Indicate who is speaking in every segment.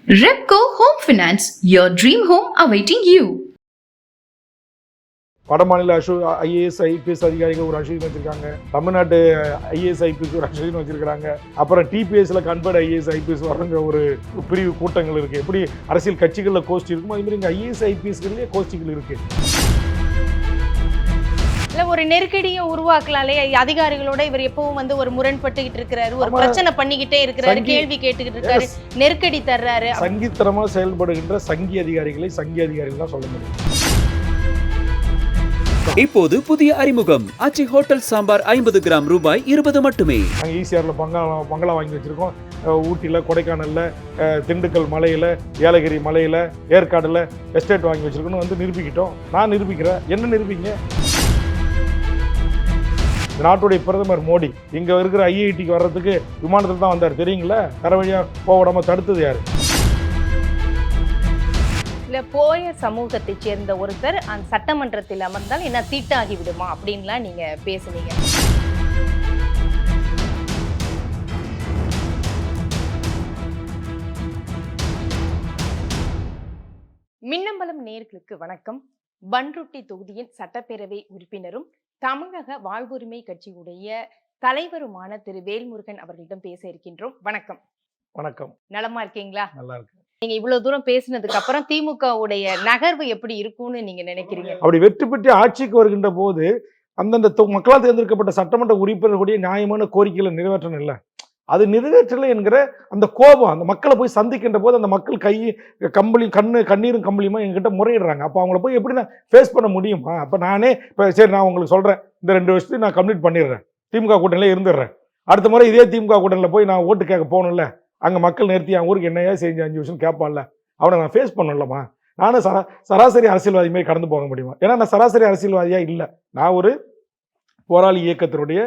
Speaker 1: Repco Home Finance, your dream home awaiting you.
Speaker 2: வடமாநில IAS IPS அதிகாரிகள் ஒரு அஸ்வின் வச்சிருக்காங்க, தமிழ்நாட்டு ஐஏஎஸ் ஐபிஎஸ் ஒரு அஸ்வின் வச்சிருக்காங்க, அப்புறம் டிபிஎஸ்ல கன்வெர்ட் ஐஏஎஸ் ஐபிஎஸ் வரங்கிற ஒரு பிரிவு கூட்டங்கள் இருக்கு. எப்படி அரசியல் கட்சிகளில் கோஷ்டி இருக்குமோ அது மாதிரி இங்கே ஐஏஎஸ் ஐபிஎஸ்களே கோஷ்டிகள் இருக்கு.
Speaker 3: இல்ல ஒரு நெருக்கடியை உருவாக்கலாலே, அதிகாரிகளோட இவர் எப்பவும் ஒரு முரண்பட்டுக்கிட்டு இருக்கிறாரு, ஒரு பிரச்சனை பண்ணிக்கிட்டே இருக்கிறாரு, கேள்வி கேட்டுக்கிட்டு இருக்காரு, நெருக்கடி தர்றாரு.
Speaker 2: சங்கித்தனமா செயல்படுகின்ற சங்கி அதிகாரிகளை சங்கி அதிகாரிகள் தான் சொல்ல முடியும்.
Speaker 4: இப்போது புதிய அறிமுகம் ஆச்சி ஹோட்டல் சாம்பார் 50 கிராம் ரூபாய் 20 மட்டுமே.
Speaker 2: நாங்கள் ஈசிஆர்ல பங்களா வாங்கி வச்சிருக்கோம். ஊட்டியில், கொடைக்கானலில், திண்டுக்கல் மலையில், ஏலகிரி மலையில், ஏற்காடில் எஸ்டேட் வாங்கி வச்சிருக்கோன்னு வந்து நிரூபிக்கிட்டோம். நான் நிரூபிக்கிறேன். என்ன நிரூபிங்க? நாட்டுடைய பிரதமர் மோடி இங்கே இருக்கிற ஐஐடிக்கு வர்றதுக்கு விமானத்தில் தான் வந்தார் தெரியுங்களா? தர வழியாக போக விடாம தடுத்தது யாரு?
Speaker 3: போயர் சமூகத்தை சேர்ந்த ஒருத்தர் அந்த சட்டமன்றத்தில் அமர்ந்தால் என்ன தீட்டாகி விடுமா அப்படின்லாம் நீங்க பேசுனீங்க. மின்னம்பலம் நேயர்களுக்கு வணக்கம். பண்ருட்டி தொகுதியின் சட்டப்பேரவை உறுப்பினரும் தமிழக வாழ்வுரிமை கட்சியுடைய தலைவருமான திரு வேல்முருகன் அவர்களிடம் பேச இருக்கின்றோம். வணக்கம்.
Speaker 2: வணக்கம்.
Speaker 3: நலமா இருக்கீங்களா?
Speaker 2: நல்லா இருக்கு.
Speaker 3: நீங்க இவ்வளவு தூரம் பேசினதுக்கு அப்புறம் திமுக உடைய நகர்வு எப்படி இருக்கும்னு நீங்க நினைக்கிறீங்க?
Speaker 2: அப்படி வெற்றி பெற்று ஆட்சிக்கு வருகின்ற போது அந்தந்த மக்களால் தேர்ந்தெடுக்கப்பட்ட சட்டமன்ற உறுப்பினர்களுடைய நியாயமான கோரிக்கைகளை நிறைவேற்றணும் இல்லை, அது நிறைவேற்றலை என்கிற அந்த கோபம் அந்த மக்களை போய் சந்திக்கின்ற போது அந்த மக்கள் கண்ணீரும் கம்பளியுமா எங்ககிட்ட முறையிடுறாங்க. அப்போ அவங்கள போய் எப்படி நான் ஃபேஸ் பண்ண முடியுமா? அப்போ நானே இப்போ சரி நான் உங்களுக்கு சொல்கிறேன், இந்த 2 வருஷத்துக்கு நான் கம்ப்ளீட் பண்ணிடுறேன், திமுக கூட்டணியில் இருந்துடுறேன், அடுத்த முறை இதே திமுக கூட்டணியில் போய் நான் ஓட்டு கேட்க போகணும்ல, அங்கே மக்கள் நிறுத்தி என் ஊருக்கு என்னையா செஞ்சு 5 வருஷம் கேட்பான்ல, அவனை நான் ஃபேஸ் பண்ணலமா? நானும் சராசரி அரசியல்வாதி மாதிரி கடந்து போக முடியுமா? ஏன்னா நான் சராசரி அரசியல்வாதியாக இல்லை. நான் ஒரு போராளி இயக்கத்தினுடைய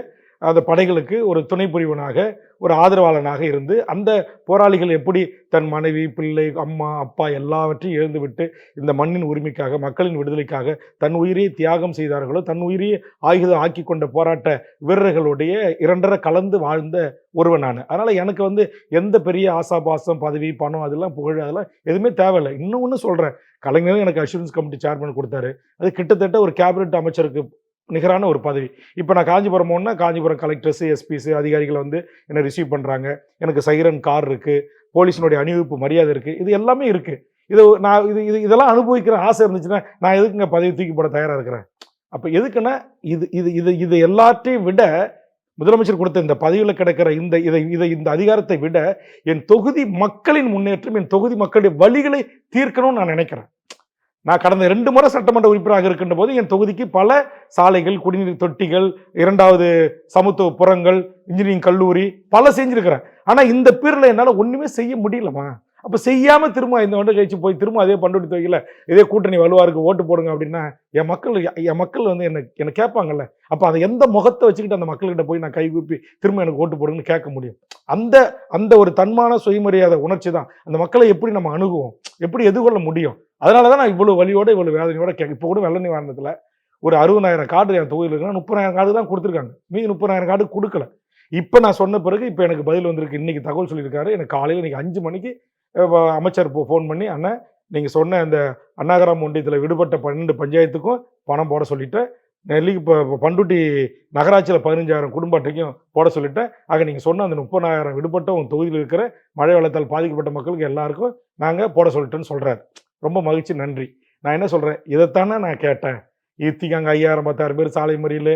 Speaker 2: அந்த படைகளுக்கு ஒரு துணை புரிவனாக, ஒரு ஆதரவாளனாக இருந்து அந்த போராளிகள் எப்படி தன் மனைவி, பிள்ளை, அம்மா, அப்பா எல்லாவற்றையும் இழந்துவிட்டு இந்த மண்ணின் உரிமைக்காக, மக்களின் விடுதலைக்காக தன் உயிரையே தியாகம் செய்தார்களோ, தன் உயிரையே ஆயுதம் ஆக்கி கொண்ட போராட்ட வீரர்களுடைய 2.5 கலந்து வாழ்ந்த ஒருவன் நான். அதனால் எனக்கு எந்த பெரிய ஆசாபாசம், பதவி, பணம், அதெல்லாம் புகழ் அதெல்லாம் எதுவுமே தேவையில்லை. இன்னொன்று சொல்கிறேன், கலைஞரும் எனக்கு அஷூரன்ஸ் கமிட்டி சேர்மன் கொடுத்தாரு. அது கிட்டத்தட்ட ஒரு கேபினட் அமைச்சருக்கு நிகரான ஒரு பதவி. இப்போ நான் காஞ்சிபுரம் போனா காஞ்சிபுரம் கலெக்டர்ஸ், எஸ்பிஸ் அதிகாரிகள் என்னை ரிசீவ் பண்ணுறாங்க. எனக்கு சைரன் கார் இருக்குது, போலீஸினுடைய அணிவிப்பு மரியாதை இருக்குது, இது எல்லாமே இருக்குது. இதெல்லாம் அனுபவிக்கிற ஆசை இருந்துச்சுன்னா நான் எதுக்குங்க பதவி தூக்கி போட தயாராக இருக்கிறேன்? அப்போ எதுக்குன்னா இது எல்லாத்தையும் விட முதலமைச்சர் கொடுத்த இந்த பதவியில் கிடக்கிற இந்த அதிகாரத்தை விட என் தொகுதி மக்களின் முன்னேற்றம், என் தொகுதி மக்களுடைய வழிகளை தீர்க்கணும்னு நான் நினைக்கிறேன். நான் கடந்த 2 முறை சட்டமன்ற உறுப்பினராக இருக்கின்ற போது என் தொகுதிக்கு பல சாலைகள், குடிநீர் தொட்டிகள், 2வது சமத்துவ புறங்கள், இன்ஜினியரிங் கல்லூரி பல செஞ்சிருக்கிறேன். ஆனால் இந்த பேரில் என்னால் ஒன்றுமே செய்ய முடியலமா? அப்போ செய்யாமல் திரும்ப இந்த ஆண்டு கழிச்சு போய் திரும்ப அதே பண்ருட்டி தொகுதியில் இதே கூட்டணி வலுவாருக்கு ஓட்டு போடுங்க அப்படின்னா என் மக்கள் என்னை கேட்பாங்கல்ல. அப்போ அதை எந்த முகத்தை வச்சுக்கிட்டு அந்த மக்கள்கிட்ட போய் நான் கைகூப்பி திரும்ப எனக்கு ஓட்டு போடுங்கன்னு கேட்க முடியும்? அந்த ஒரு தன்மான சுயமரியாதை உணர்ச்சி தான் அந்த மக்களை எப்படி நம்ம அணுகுவோம், எப்படி எதிர்கொள்ள முடியும்? அதனால தான் நான் இவ்வளோ வலியோட இவ்வளோ வேதனையோட இப்போ கூட வெள்ள நிவாரணத்தில் ஒரு 60,000 கார்டு என் தொகுதியில் இருக்குன்னா 30,000 கார்டு தான் கொடுத்துருக்காங்க, மீதி 30,000 கார்டு கொடுக்கல. இப்போ நான் சொன்ன பிறகு இப்போ எனக்கு பதில் வந்திருக்கு. இன்றைக்கி தகவல் சொல்லியிருக்காரு. எனக்கு காலையில் இன்றைக்கி 5 மணிக்கு அமைச்சர் ஃபோன் பண்ணி, அண்ணன் நீங்கள் சொன்ன அந்த அண்ணாகிராம் ஒன்றியத்தில் விடுபட்ட 12 பஞ்சாயத்துக்கும் பணம் போட சொல்லிட்டேன், இப்போ பண்ருட்டி நகராட்சியில் 15,000 குடும்ப அட்டைக்கும் போட சொல்லிட்டேன். ஆக நீங்கள் சொன்ன அந்த 30,000 விடுபட்ட உங்கள் தொகுதியில் இருக்கிற மழை வெள்ளத்தால் பாதிக்கப்பட்ட மக்களுக்கு எல்லாருக்கும் நாங்கள் போட சொல்லிட்டேன்னு சொல்கிறார். ரொம்ப மகிழ்ச்சி, நன்றி. நான் என்ன சொல்கிறேன், இதைத்தானே நான் கேட்டேன். இத்திக்கு அங்கே 5,000 10,000 பேர் சாலை மறியல்,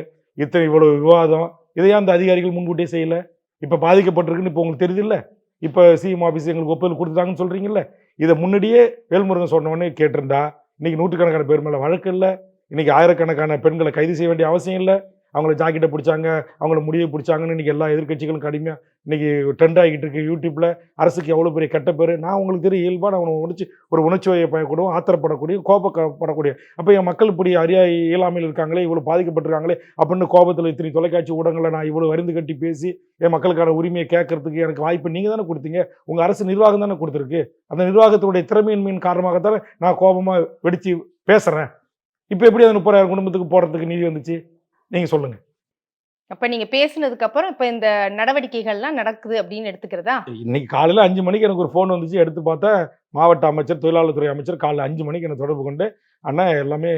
Speaker 2: இவ்வளோ விவாதம், இதையா அந்த அதிகாரிகள் முன்கூட்டியே செய்யலை? இப்போ பாதிக்கப்பட்டிருக்குன்னு இப்போ உங்களுக்கு தெரியுது இல்லை? இப்போ சிஎம் ஆஃபீஸ் எங்களுக்கு ஒப்புதல் கொடுத்துட்டாங்கன்னு சொல்கிறீங்கல்ல, இதை முன்னாடியே வேல்முருகன் சொன்னவொடனே கேட்டிருந்தா இன்றைக்கி 100கணக்கான பேர் மேலே வழக்கு இல்லை, இன்றைக்கி 1000கணக்கான பெண்களை கைது செய்ய வேண்டிய அவசியம் இல்லை. அவங்கள ஜாக்கெட்டை பிடிச்சாங்க, அவங்கள முடியை பிடிச்சாங்கன்னு இன்றைக்கி எல்லா எதிர்கட்சிகளும் கடுமையாக இன்றைக்கி ட்ரெண்ட் ஆகிட்டு இருக்கு யூடியூப்பில். அரசுக்கு எவ்வளோ பெரிய கெட்ட பேர். நான் உங்களுக்கு தெரியும், இயல்பாக நான் ஒரு உணர்ச்சியை பயக்கூட, ஆத்திரப்படக்கூடிய, கோபப்படக்கூடிய. அப்போ என் மக்கள் இப்படி இயலாமையில் இருக்காங்களே, இவ்வளோ பாதிக்கப்பட்டிருக்காங்களே அப்படின்னு கோபத்தில் இத்தனை தொலைக்காட்சி ஊடகங்களை நான் இவ்வளோ வரிந்து கட்டி பேசி என் மக்களுக்கான உரிமையை கேட்கறதுக்கு எனக்கு வாய்ப்பு நீங்கள் தானே கொடுத்தீங்க. உங்கள் அரசு நிர்வாகம் தானே கொடுத்துருக்கு. அந்த நிர்வாகத்தினுடைய திறமையின்மையின் காரணமாகத்தானே நான் கோபமாக வெடித்து பேசுகிறேன். இப்போ எப்படி அந்த 30,000 குடும்பத்துக்கு போடுறதுக்கு நீதி வந்துச்சு? நீங்கள் சொல்லுங்கள்.
Speaker 3: அப்ப நீங்க பேசுனதுக்கு அப்புறம் இப்ப இந்த நடவடிக்கைகள்லாம் நடக்குது அப்படின்னு எடுத்துக்கிறதா?
Speaker 2: இன்னைக்கு காலையில 5 மணிக்கு எனக்கு ஒரு ஃபோன் வந்துச்சு. எடுத்து பார்த்தா, மாவட்ட அமைச்சர், தொழிலாளர் துறை அமைச்சர் காலைல 5 மணிக்கு என்ன தொடர்பு கொண்டு, "அண்ணா எல்லாமே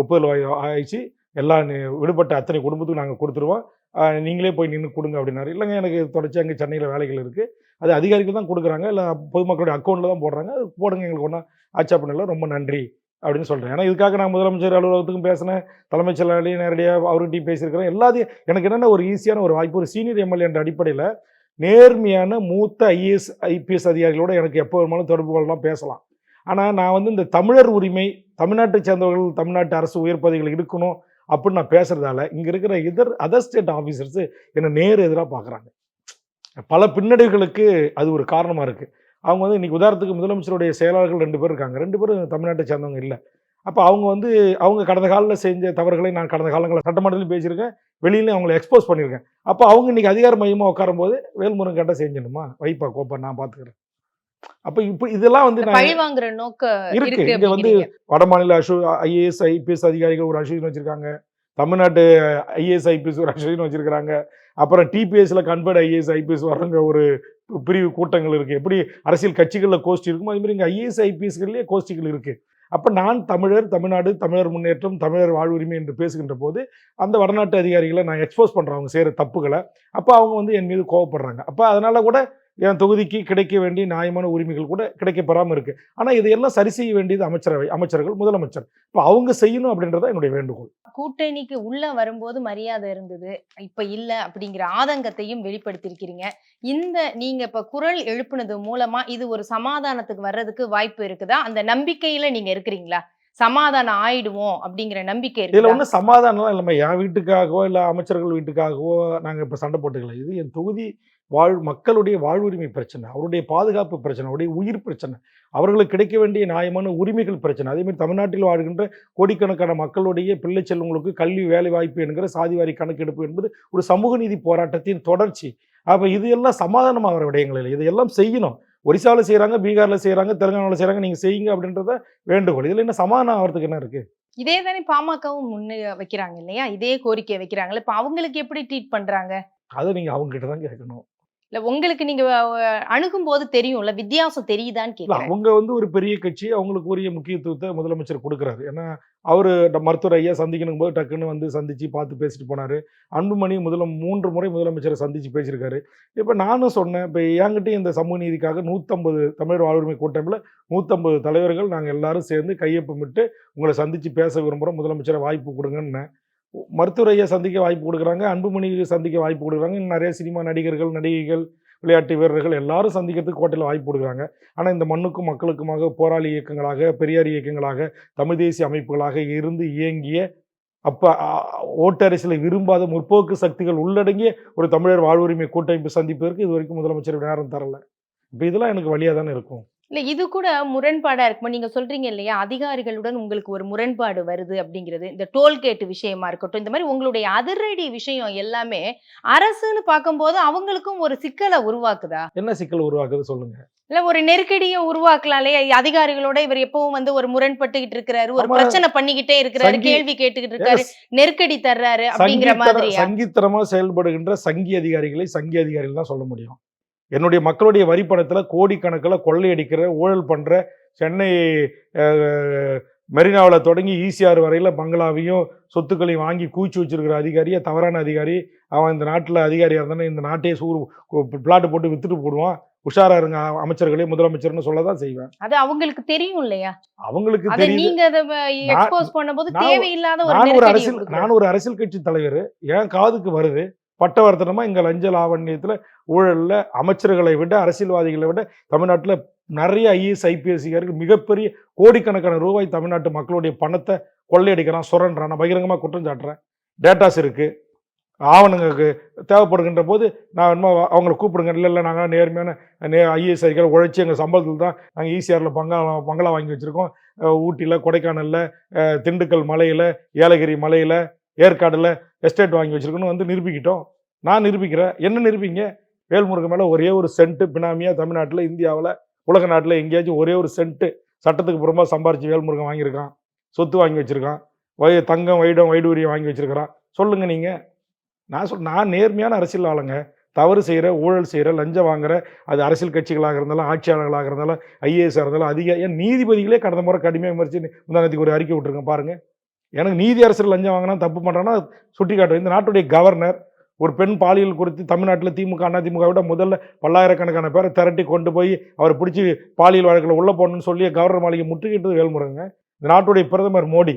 Speaker 2: ஒப்புதல் ஆயிடுச்சு. எல்லா விடுபட்ட அத்தனை குடும்பத்துக்கும் நாங்க குடுத்துருவோம். நீங்களே போய் நின்னு குடுங்க" அப்படின்னாரு. இல்லங்க எனக்கு தொடர்ச்சியா அங்க சென்னையில வேலைகள் இருக்கு. அது அதிகாரிகள் தான் குடுக்குறாங்க. இல்ல பொதுமக்களுடைய அக்கவுண்ட்ல தான் போடுறாங்க. அது போடுங்க, எங்களுக்கு ஒண்ணும் ஆட்சேபணம் இல்ல. ரொம்ப நன்றி அப்படின்னு சொல்றேன். ஏன்னா இதுக்காக நான் முதலமைச்சர் அலுவலகத்துக்கும் பேசினேன். தலைமைச் செயலாளரையும் நேரடியா அவர்கிட்டயும் பேசியிருக்கிறேன். எல்லாத்தையும் எனக்கு என்னன்னா ஒரு ஈஸியான ஒரு வாய்ப்பு. ஒரு சீனியர் எம்எல்ஏ என்ற அடிப்படையில நேர்மையான மூத்த ஐஏஎஸ், ஐபிஎஸ் அதிகாரிகளோட எனக்கு எப்போ வேணுமாலும் தொடர்பு கொள்ளலாம், பேசலாம். ஆனா நான் வந்து இந்த தமிழர் உரிமை, தமிழ்நாட்டை சேர்ந்தவர்கள் தமிழ்நாட்டு அரசு உயர் பதவிகள் இருக்கணும் அப்படின்னு நான் பேசுறதால, இங்க இருக்கிற அதர் ஸ்டேட் ஆஃபீஸர்ஸ் என்ன நேர் எதிரா பார்க்குறாங்க. பல பின்னடைவுகளுக்கு அது ஒரு காரணமா இருக்கு. அவங்க வந்து இன்னைக்கு உதாரணத்துக்கு முதலமைச்சருடைய செயலாளர்கள் 2 பேர் இருக்காங்க. 2 பேரும் தமிழ்நாட்டை சேர்ந்தவங்க இல்ல. அப்ப அவங்க வந்து அவங்க கடந்த காலத்துல செஞ்ச தவறுகளை நான் கடந்த காலங்கள்ல சட்டமன்றத்திலும் பேசியிருக்கேன். வெளியிலயும் அவங்கள எக்ஸ்போஸ் பண்ணியிருக்கேன். அப்ப அவங்க இன்னைக்கு அதிகார மையமா உட்காரும்போது, வேல்முருகன் கேட்டா செஞ்சிடணுமா? வைப்பா கோப்பா நான் பார்த்துக்கிறேன். அப்ப இப்ப இதெல்லாம் வந்து
Speaker 3: பழி வாங்குற நோக்கம்
Speaker 2: இருக்கு.
Speaker 3: இருக்கு
Speaker 2: இங்க வந்து
Speaker 3: அப்படிங்கிறீங்க.
Speaker 2: வடமாநில ஐஏஎஸ், ஐபிஎஸ் அதிகாரிகள் ஒரு அசோசியேஷன் வச்சிருக்காங்க. தமிழ்நாட்டு ஐஏஎஸ், ஐபிஎஸ் ஒரு அசோசியேஷன் வச்சிருக்காங்க. அப்புறம் டிபிஎஸ்ல கன்வெர்ட் ஐஏஎஸ், ஐபிஎஸ் வர்றவங்க ஒரு பிரிவு கூட்டங்கள் இருக்கு. எப்படி அரசியல் கட்சிகள்ல கோஷ்டி இருக்குமோ அதே மாதிரி இங்க ஐஏஎஸ், ஐபிஎஸ்கள்லயே கோஷ்டிகள் இருக்கு. அப்ப நான் தமிழர், தமிழ்நாடு, தமிழர் முன்னேற்றம், தமிழர் வாழ்வுரிமை என்று பேசுகின்ற போது அந்த வடநாட்டு அதிகாரிகளை நான் எக்ஸ்போஸ் பண்றேன் அவங்க செய்யற தப்புகளை. அப்ப அவங்க வந்து என் மீது கோவப்படுறாங்க. அப்ப அதனால கூட என் தொகுதிக்கு கிடைக்க வேண்டிய நியாயமான உரிமைகள் கூட கிடைக்கப்பெறாம இருக்கு. ஆனா இதையெல்லாம் சரி செய்ய வேண்டியது அமைச்சர்கள், முதலமைச்சர். இப்ப அவங்க செய்யணும் அப்படின்றத என்னுடைய வேண்டுகோள்.
Speaker 3: கூட்டணிக்கு உள்ள வரும்போது மரியாதை இருந்தது. இப்ப இல்ல அப்படிங்கிற ஆதங்கத்தையும் வெளிப்படுத்தியிருக்கிறீங்க. நீங்க இப்ப குரல் எழுப்புனது மூலமா இது ஒரு சமாதானத்துக்கு வர்றதுக்கு வாய்ப்பு இருக்குதா? அந்த நம்பிக்கையில நீங்க இருக்கிறீங்களா? சமாதானம் ஆயிடுவோம் அப்படிங்கிற நம்பிக்கை
Speaker 2: இதுல
Speaker 3: இருக்குதா?
Speaker 2: ஒன்றும் சமாதானம்லாம் இல்லைம்மா. என் வீட்டுக்காகவோ இல்ல அமைச்சர்கள் வீட்டுக்காகவோ நாங்க இப்ப சண்டை போட்டுக்கல. இது என் தொகுதி மக்களுடைய வாழ்வுரிமை பிரச்சனை, அவருடைய பாதுகாப்பு பிரச்சனை, அவருடைய உயிர் பிரச்சனை, அவர்களுக்கு கிடைக்க வேண்டிய நியாயமான உரிமைகள் பிரச்சனை. அதே மாதிரி தமிழ்நாட்டில் வாழ்கின்ற கோடிக்கணக்கான மக்களுடைய பிள்ளை செல்வங்களுக்கு கல்வி, வேலை வாய்ப்பு என்கிற சாதிவாரி கணக்கெடுப்பு என்பது ஒரு சமூக நீதி போராட்டத்தின் தொடர்ச்சி. அப்ப இது எல்லாம் சமாதானமாகிற விடயங்கள் இல்லை. இதையெல்லாம் செய்யணும். ஒரிசால செய்யறாங்க, பீகார்ல செய்யறாங்க, தெலுங்கானால செய்யறாங்க, நீங்க செய்யுங்க அப்படின்றத வேண்டுகோள். இதுல என்ன சமாதானம் ஆகிறதுக்கு என்ன இருக்கு?
Speaker 3: இதே தானே பாமகவும் முன்னே வைக்கிறாங்க இல்லையா? இதே கோரிக்கை வைக்கிறாங்கல்ல. இப்ப அவங்களுக்கு எப்படி ட்ரீட் பண்றாங்க?
Speaker 2: அதை நீங்க அவங்க கிட்ட தான் கேட்கணும்.
Speaker 3: இல்ல உங்களுக்கு நீங்க அணுகும்போது தெரியும்ல, வித்தியாசம் தெரியுதான்னு
Speaker 2: இல்ல
Speaker 3: கேக்குறேன்.
Speaker 2: அவங்க வந்து ஒரு பெரிய கட்சி, அவங்களுக்கு உரிய முக்கியத்துவத்தை முதலமைச்சர் கொடுக்குறாரு. ஏன்னா அவரு மருத்துவர் ஐயா சந்திக்கணும் போது டக்குன்னு வந்து சந்திச்சு பார்த்து பேசிட்டு போனாரு. அன்புமணி 3 முறை முதலமைச்சரை சந்திச்சு பேசியிருக்காரு. இப்ப நானும் சொன்னேன், இப்ப என்கிட்டயும் இந்த சமூக நீதிக்காக 150 தமிழர் வாழ்வுரிமை கூட்டமைப்புல 150 தலைவர்கள் நாங்க எல்லாரும் சேர்ந்து கையொப்பமிட்டு உங்களை சந்திச்சு பேச விரும்புறோம், முதலமைச்சரை வாய்ப்பு கொடுங்கன்னு. மருத்துவர் ஐயா சந்திக்க வாய்ப்பு கொடுக்குறாங்க, அன்புமணி சந்திக்க வாய்ப்பு கொடுக்குறாங்க, இன்னும் நிறைய சினிமா நடிகர்கள், நடிகைகள், விளையாட்டு வீரர்கள் எல்லாரும் சந்திக்கிறதுக்கு கோட்டையில் வாய்ப்பு கொடுக்குறாங்க. ஆனால் இந்த மண்ணுக்கும் மக்களுக்குமாக போராளி இயக்கங்களாக, பெரியார் இயக்கங்களாக, தமிழ் தேசிய அமைப்புகளாக இருந்து இயங்கிய அப்ப ஓட்டரசியலை விரும்பாத முற்போக்கு சக்திகள் உள்ளடங்கிய ஒரு தமிழர் வாழ்வுரிமை கூட்டமைப்பு சந்திப்பதற்கு இது வரைக்கும் முதலமைச்சர் நேரம் தரல. இப்போ இதெல்லாம் எனக்கு வழியா தானே இருக்கும்.
Speaker 3: இல்ல இது கூட முரண்பாடா இருக்குமா? நீங்க சொல்றீங்க இல்லையா, அதிகாரிகளுடன் உங்களுக்கு ஒரு முரண்பாடு வருது அப்படிங்கிறது. இந்த டோல்கேட் விஷயமா இருக்கட்டும், இந்த மாதிரி உங்களுடைய அதிரடி விஷயம் எல்லாமே அரசுன்னு பார்க்கும்போது அவங்களுக்கும் ஒரு சிக்கலை உருவாக்குதா?
Speaker 2: என்ன சிக்கல் உருவாக்குது சொல்லுங்க.
Speaker 3: இல்ல ஒரு நெருக்கடியை உருவாக்கலாலே, அதிகாரிகளோட இவர் எப்பவும் வந்து ஒரு முரண்பட்டுக்கிட்டு இருக்கிறாரு, ஒரு
Speaker 2: ஆமா.
Speaker 3: பிரச்சனை பண்ணிக்கிட்டே இருக்கிறாரு, கேள்வி கேட்டுக்கிட்டு இருக்காரு, நெருக்கடி தர்றாரு அப்படிங்கிற மாதிரியா?
Speaker 2: சங்கித்தனமா செயல்படுகின்ற சங்கி அதிகாரிகள் தான் சொல்ல முடியும். என்னுடைய மக்களுடைய வரிப்பணத்துல கோடிக்கணக்கில் கொள்ளையடிக்கிற, ஊழல் பண்ற, சென்னை மெரினாவில் தொடங்கி ஈசிஆர் வரையில பங்களாவையும் சொத்துக்களையும் வாங்கி கூச்சி வச்சிருக்கிற அதிகாரியே தவறான அதிகாரி. அவன் இந்த நாட்டில் அதிகாரியா இருந்தானே இந்த நாட்டையே பிளாட்டு போட்டு வித்துட்டு போடுவான். உஷாரா இருங்க அமைச்சர்களே, முதலமைச்சர்னு சொல்லதான் செய்வேன்.
Speaker 3: அது அவங்களுக்கு தெரியும் இல்லையா?
Speaker 2: அவங்களுக்கு
Speaker 3: அதை
Speaker 2: தெரியுது.
Speaker 3: நீங்க அதை எக்ஸ்போஸ் பண்ணும்போது தேவையில்லாத ஒரு
Speaker 2: நான்
Speaker 3: நெருக்கடியை
Speaker 2: ஒரு அரசியல் கட்சி தலைவர், என் காதுக்கு வருது பட்டவர்த்தனமா இங்க லஞ்ச லாவண்யத்துல ஊழல்ல அமைச்சர்களை விட, அரசியல்வாதிகளை விட தமிழ்நாட்டுல நிறைய ஐஏஎஸ், ஐபிஎஸ் அதிகாரிகள் மிகப்பெரிய கோடிக்கணக்கான ரூபாய் தமிழ்நாட்டு மக்களுடைய பணத்தை கொள்ளையடிக்கிறான், சுரண்டான். நான் பகிரங்கமா குற்றம் சாட்டுறேன். டேட்டாஸ் இருக்கு, ஆவணங்களுக்கு தேவைப்படுகின்ற போது நான் என்னமோ அவங்களை கூப்பிடுங்க. இல்லை நாங்கள் நேர்மையான ஐஏஎஸ் அதிகாரி உழைச்சி எங்கள் சம்பளத்தில் தான் நாங்கள் ஈசிஆரில் பங்களா வாங்கி வச்சுருக்கோம். ஊட்டியில், கொடைக்கானலில், திண்டுக்கல் மலையில், ஏலகிரி மலையில், ஏற்காடில் எஸ்டேட் வாங்கி வச்சுருக்கோன்னு வந்து நிரூபிக்கிட்டோம். நான் நிரூபிக்கிறேன். என்ன நிரூபிங்க? வேல்முருகன் மேலே ஒரே ஒரு சென்ட்டு பினாமியாக தமிழ்நாட்டில், இந்தியாவில், உலக நாட்டில் எங்கேயாச்சும் ஒரே ஒரு சென்ட்டு சட்டத்துக்கு புறமா சம்பாரிச்சு வேல்முருகன் வாங்கியிருக்கான், சொத்து வாங்கி வச்சுருக்கான், தங்கம், வைடூரியம் வாங்கி வச்சுருக்கிறான். சொல்லுங்கள் நீங்கள். நான் நேர்மையான அரசியல் ஆளுங்க. தவறு செய்கிற, ஊழல் செய்கிற, லஞ்சம் வாங்குற, அது அரசியல் கட்சிகளாக இருந்தாலும், ஆட்சியாளர்களாக இருந்தாலும், ஐஏஎஸ் இருந்தாலும், ஏன் நீதிபதிகளே கடந்த முறை கடுமையாக விமர்சித்து முந்தானத்துக்கு ஒரு அறிக்கை விட்டுருக்கேன் பாருங்க. எனக்கு நீதி அரசர் லஞ்சம் வாங்கினா தப்பு பண்ணுறான்னா சுட்டி காட்டுவேன். இந்த நாட்டுடைய கவர்னர் ஒரு பெண் பாலியல் குறித்து தமிழ்நாட்டில் திமுக அதிமுக விட முதல்ல பல்லாயிரக்கணக்கான பேரை திரட்டி கொண்டு போய் அவரை பிடிச்சி பாலியல் வழக்கில் உள்ள போடணும்னு சொல்லி கவர்னர் மாளிகை முற்றுகிட்டது வேல்முருகங்க. இந்த நாட்டுடைய பிரதமர் மோடி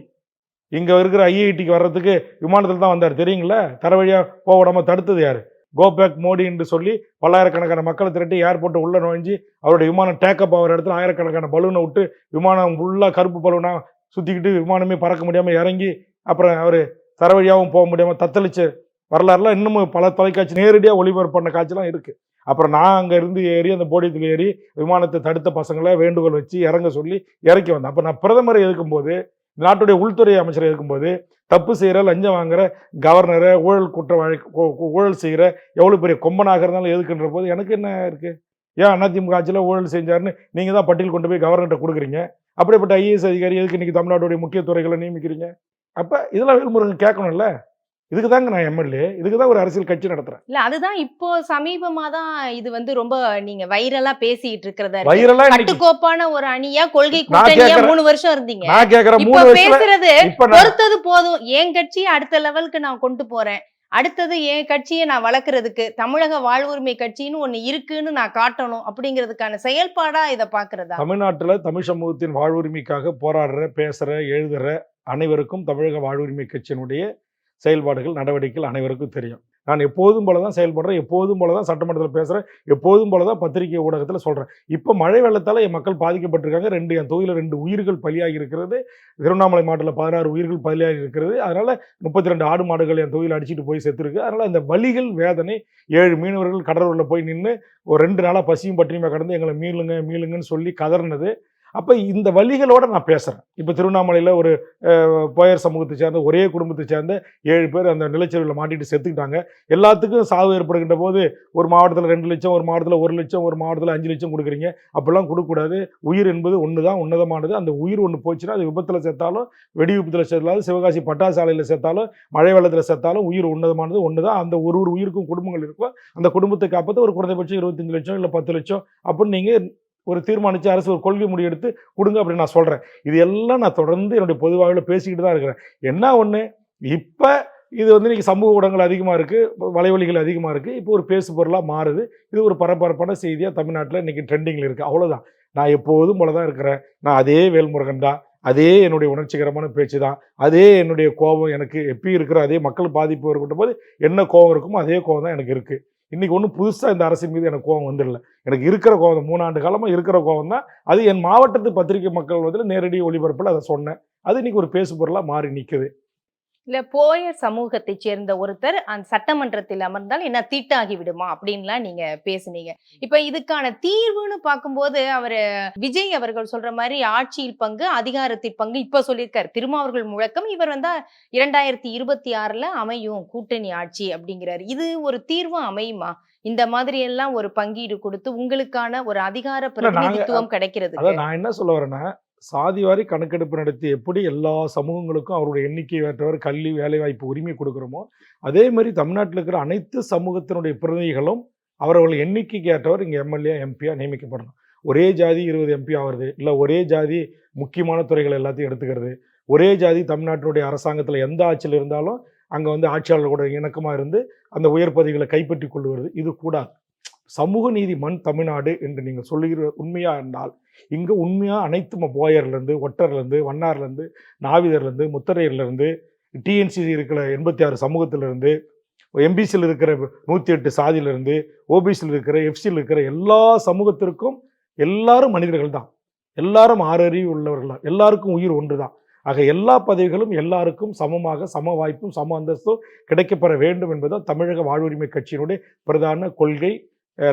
Speaker 2: இங்கே இருக்கிற ஐஐடிக்கு வர்றதுக்கு விமானத்தில் தான் வந்தார் தெரியுங்களா? தர வழியாக போக விடாம தடுத்தது யார்? கோபேக் மோடி என்று சொல்லி பல்லாயிரக்கணக்கான மக்களை திரட்டி ஏர்போர்ட்டை உள்ள நுழைஞ்சி அவருடைய விமானம் டேக்கப் ஆகிற இடத்துல ஆயிரக்கணக்கான பலூனை விட்டு விமானம் ஃபுல்லாக கருப்பு பலூனாக சுற்றிக்கிட்டு விமானமே பறக்க முடியாமல் இறங்கி அப்புறம் அவர் தர வழியாகவும் போக முடியாமல் தத்தளிச்ச வரலாறுலாம் இன்னமும் பல தொலைக்காட்சி நேரடியாக ஒளிபரப்பு பண்ண காட்சிலாம் இருக்குது. அப்புறம் நான் அங்கே இருந்து ஏறி அந்த போடியத்தில் ஏறி விமானத்தை தடுத்த பசங்களை வேண்டுகோள் வச்சு இறங்க சொல்லி இறக்கி வந்தேன். அப்போ நான் பிரதமரை எதுக்கும்போது, நாட்டுடைய உள்துறை அமைச்சரை இருக்கும்போது தப்பு செய்கிற, லஞ்சம் வாங்குற கவர்னரை, ஊழல் செய்கிற எவ்வளோ பெரிய கொம்பனாக இருந்தாலும் எதுக்குன்ற போது எனக்கு என்ன இருக்குது? ஏன் அதிமுக ஆட்சியில் ஊழல் செஞ்சாருன்னு நீங்கள் தான் பட்டியல் கொண்டு போய் கவர்னர்கிட்ட கொடுக்குறீங்க? அப்படிப்பட்ட ஐஏஎஸ் அதிகாரி எதுக்கு இன்றைக்கி தமிழ்நாட்டுடைய முக்கிய துறைகளை நியமிக்கிறீங்க? அப்போ இதெல்லாம் வேல்முருகன் கேட்கணும்ல. இதுக்கு தாங்க நான் எம்எல்ஏ, இதுக்கு தான் ஒரு அரசியல் கட்சி நடத்துறேன்.
Speaker 3: இல்ல அதுதான் இப்போ சமீபமா தான் இது வந்து ரொம்ப நீங்க வைரலா பேசிட்டு இருக்கிறதா
Speaker 2: வைரலா
Speaker 3: கட்டுக்கோப்பான ஒரு அணியா, கொள்கை கூட்டணியா 3 வருஷம் இருந்தீங்க.
Speaker 2: நான் கேக்குறேன்,
Speaker 3: இப்ப பேசுறது பொறுத்தது போதும், என் கட்சியை அடுத்த லெவலுக்கு நான் கொண்டு போறேன், அடுத்தது என் கட்சியை நான் வளர்க்கறதுக்கு தமிழக வாழ்வுரிமை கட்சின்னு ஒண்ணு இருக்குன்னு நான் காட்டணும் அப்படிங்கிறதுக்கான செயல்பாடா இதை பாக்குறதா?
Speaker 2: தமிழ்நாட்டுல தமிழ் சமூகத்தின் வாழ்வுரிமைக்காக போராடுற, பேசுற, எழுதுற அனைவருக்கும் தமிழக வாழ்வுரிமை கட்சியினுடைய செயல்பாடுகள், நடவடிக்கைகள் அனைவருக்கும் தெரியும். நான் எப்போதும் போல தான் செயல்படுறேன், எப்போதும் போல தான் சட்டமன்றத்தில் பேசுகிறேன், எப்போதும் போல தான் பத்திரிகை ஊடகத்தில் சொல்கிறேன். இப்போ மழை வெள்ளத்தால் என் மக்கள் பாதிக்கப்பட்டிருக்காங்க. என் தொகுதியில் 2 உயிர்கள் பலியாகி இருக்கிறது. திருவண்ணாமலை மாவட்டத்தில் 16 உயிர்கள் பலியாகி இருக்கிறது. அதனால் 32 ஆடு மாடுகள் என் தொகுதியில் அடிச்சுட்டு போய் செத்துருக்கு. அதனால் அந்த வலிகள், வேதனை, 7 மீனவர்கள் கடலூரில் போய் நின்று ஒரு 2 நாளாக பசியும் பட்டினியுமே கடந்து எங்களை மீளுங்கன்னு சொல்லி கதறினது. அப்போ இந்த வழிகளோடு நான் பேசுகிறேன். இப்போ திருவண்ணாமலையில் ஒரு போயர் சமூகத்தை சேர்ந்த ஒரே குடும்பத்தை சேர்ந்த 7 பேர் அந்த நிலச்சரிவில் மாட்டிட்டு செத்துக்கிட்டாங்க. எல்லாத்துக்கும் சாவு ஏற்படுகின்ற போது ஒரு மாவட்டத்தில் 2 லட்சம், ஒரு மாவட்டத்தில் 1 லட்சம், ஒரு மாவட்டத்தில் 5 லட்சம் கொடுக்குறீங்க. அப்படிலாம் கொடுக்கக்கூடாது. உயிர் என்பது ஒன்று தான், உன்னதமானது. அந்த உயிர் ஒன்று போச்சுன்னா அது விபத்தில் சேர்த்தாலும், வெடி விபத்தில் சேர்த்தாலும், சிவகாசி பட்டாசாலையில் சேர்த்தாலும், மழை வெள்ளத்தில் சேர்த்தாலும் உயிர் உன்னதமானது ஒன்று தான். அந்த ஒரு உயிருக்கும் குடும்பங்கள் இருக்கும். அந்த குடும்பத்தை காப்பாற்ற ஒரு குறைந்தபட்சம் 25 லட்சம் இல்லை 10 லட்சம் அப்படின்னு நீங்கள் ஒரு தீர்மானித்து அரசு ஒரு கொள்கை முடிவெடுத்து கொடுங்க அப்படின்னு நான் சொல்கிறேன். இது எல்லாம் நான் தொடர்ந்து என்னுடைய பொதுவாக பேசிக்கிட்டு தான் இருக்கிறேன். என்ன ஒன்று, இப்போ இது இன்றைக்கி சமூக ஊடகங்கள் அதிகமாக இருக்குது, வலைவலிகள் அதிகமாக இருக்குது. இப்போ ஒரு பேசு பொருளாக மாறுது. இது ஒரு பரபரப்பான செய்தியாக தமிழ்நாட்டில் இன்றைக்கி ட்ரெண்டிங்கில் இருக்குது. அவ்வளோதான். நான் எப்போதும் போல தான் இருக்கிறேன். நான் அதே வேல்முருகன் தான், அதே என்னுடைய உணர்ச்சிகரமான பேச்சு தான், அதே என்னுடைய கோபம் எனக்கு எப்பயும் இருக்கிற அதே மக்கள் பாதிப்பு இருக்கின்ற போது என்ன கோபம் இருக்குமோ அதே கோபம் தான் எனக்கு இருக்குது. இன்றைக்கி ஒன்றும் புதுசாக இந்த அரசின் மீது எனக்கு கோபம் வந்துடல. எனக்கு இருக்கிற கோபம் 3 ஆண்டு காலமாக இருக்கிற கோபம் தான். அது என் மாவட்டத்து பத்திரிகை மக்கள் நேரடி ஒளிபரப்பில் அதை சொன்னேன். அது இன்றைக்கி ஒரு பேசு பொருளாக மாறி நிற்குது.
Speaker 3: இல்ல போயர் சமூகத்தை சேர்ந்த ஒருத்தர் அந்த சட்டமன்றத்தில் அமர்ந்தால் என்ன தீட்டாகி விடுமா அப்படின்லாம் நீங்க பேசுனீங்க. இப்ப இதுக்கான தீர்வுன்னு பார்க்கும்போது அவரு விஜய் அவர்கள் சொல்ற மாதிரி ஆட்சியில் பங்கு, அதிகாரத்தில் பங்கு இப்ப சொல்லியிருக்காரு. திருமாவர்கள் முழக்கம் இவர் 2026 அமையும் கூட்டணி ஆட்சி அப்படிங்கிறாரு. இது ஒரு தீர்வு அமையுமா? இந்த மாதிரி எல்லாம் ஒரு பங்கீடு கொடுத்து உங்களுக்கான ஒரு அதிகார பிரதிநிதித்துவம் கிடைக்கிறது.
Speaker 2: நான் என்ன சொல்ல வரேன்னா, சாதிவாரி கணக்கெடுப்பு நடத்தி எப்படி எல்லா சமூகங்களுக்கும் அவருடைய எண்ணிக்கை ஏற்றவர் கல்வி, வேலைவாய்ப்பு உரிமை கொடுக்குறோமோ, அதே மாதிரி தமிழ்நாட்டில் இருக்கிற அனைத்து சமூகத்தினுடைய பிரதிநிதிகளும் அவர்கள் எண்ணிக்கைக்கு ஏற்றவர் இங்கே எம்எல்ஏ, எம்பியா நியமிக்கப்படணும். ஒரே ஜாதி 20 எம்பி ஆகிறது, இல்லை ஒரே ஜாதி முக்கியமான துறைகள் எல்லாத்தையும் எடுத்துக்கிறது, ஒரே ஜாதி தமிழ்நாட்டினுடைய அரசாங்கத்தில் எந்த ஆட்சியில் இருந்தாலும் அங்கே ஆட்சியாளர் கூட இணக்கமாக இருந்து அந்த உயர் பதவிகளை கைப்பற்றி கொண்டு வருது. இது கூடாது. சமூக நீதி மண் தமிழ்நாடு என்று நீங்கள் சொல்லுகிற உண்மையாக இருந்தால் இங்கே உண்மையாக அனைத்து போயர்லேருந்து, ஒட்டர்லேருந்து, வண்ணார்லேருந்து, நாவிதர்லேருந்து, முத்தரையர்லேருந்து, டிஎன்சிசி இருக்கிற 86 சமூகத்திலிருந்து, எம்பிசியில் இருக்கிற 108 சாதியிலிருந்து, ஓபிசியில் இருக்கிற, எஃப்சியில் இருக்கிற எல்லா சமூகத்திற்கும் எல்லாரும் மனிதர்கள் தான், எல்லாரும் ஆறறிவு உள்ளவர்கள் தான், எல்லாருக்கும் உயிர் ஒன்று தான். ஆக எல்லா பதவிகளும் எல்லாருக்கும் சமமாக, சம வாய்ப்பும் சம அந்தஸ்தும் கிடைக்கப்பெற வேண்டும் என்பதுதான் தமிழக வாழ்வுரிமை கட்சியினுடைய பிரதான கொள்கை,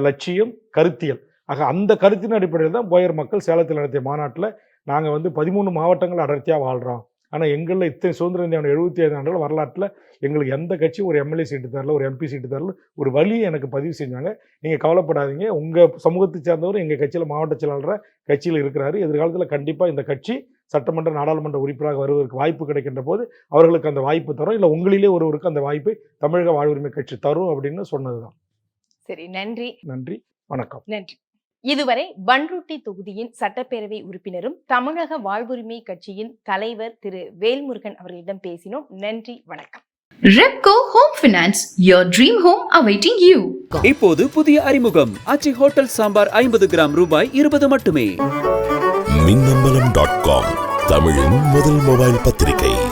Speaker 2: லட்சியம், கருத்தியல். ஆக அந்த கருத்தின் அடிப்படையில் தான் போயர் மக்கள் சேலத்தில் நடத்திய மாநாட்டில் நாங்கள் 13 மாவட்டங்கள் அடர்த்தியாக வாழ்கிறோம். ஆனால் எங்களில் இத்தனை சுதந்திர இந்தியாவோட 75 ஆண்டுகள் வரலாற்றில் எங்களுக்கு எந்த கட்சியும் ஒரு எம்எல்ஏ சீட்டு தரல, ஒரு எம்பி சீட்டு தரல, ஒரு வழியை எனக்கு பதிவு செஞ்சாங்க. நீங்கள் கவலைப்படாதீங்க, உங்கள் சமூகத்தை சேர்ந்தவர் எங்கள் கட்சியில் மாவட்ட செயலாளர் கட்சியில் இருக்கிறாரு. எதிர்காலத்தில் கண்டிப்பாக இந்த கட்சி சட்டமன்ற நாடாளுமன்ற உறுப்பினராக வருவதற்கு வாய்ப்பு கிடைக்கின்ற போது அவர்களுக்கு அந்த வாய்ப்பு தரும், இல்லை உங்களிலே ஒருவருக்கு அந்த வாய்ப்பை தமிழக வாழ்வுரிமை கட்சி தரும் அப்படின்னு சொன்னதுதான்.
Speaker 3: சரி, நன்றி.
Speaker 2: நன்றி, வணக்கம்.
Speaker 3: நன்றி. இதுவரை பண்ருட்டி தொகுதியின் சட்டப்பேரவை உறுப்பினரும் தமிழக வாழ்வுரிமை கட்சியின் தலைவர் திரு வேல்முருகன் அவர்களிடம் பேசினோம். நன்றி, வணக்கம்.
Speaker 1: Repco Home Finance, your dream home awaiting you.
Speaker 4: இப்போது புதிய அறிமுகம் ஆச்சி ஹோட்டல் சாம்பார் 50 கிராம் ரூபாய் 20 மட்டுமே.
Speaker 5: மின்னம்பலம்.com, தமிழின் முதல் மொபைல் பத்திரிகை.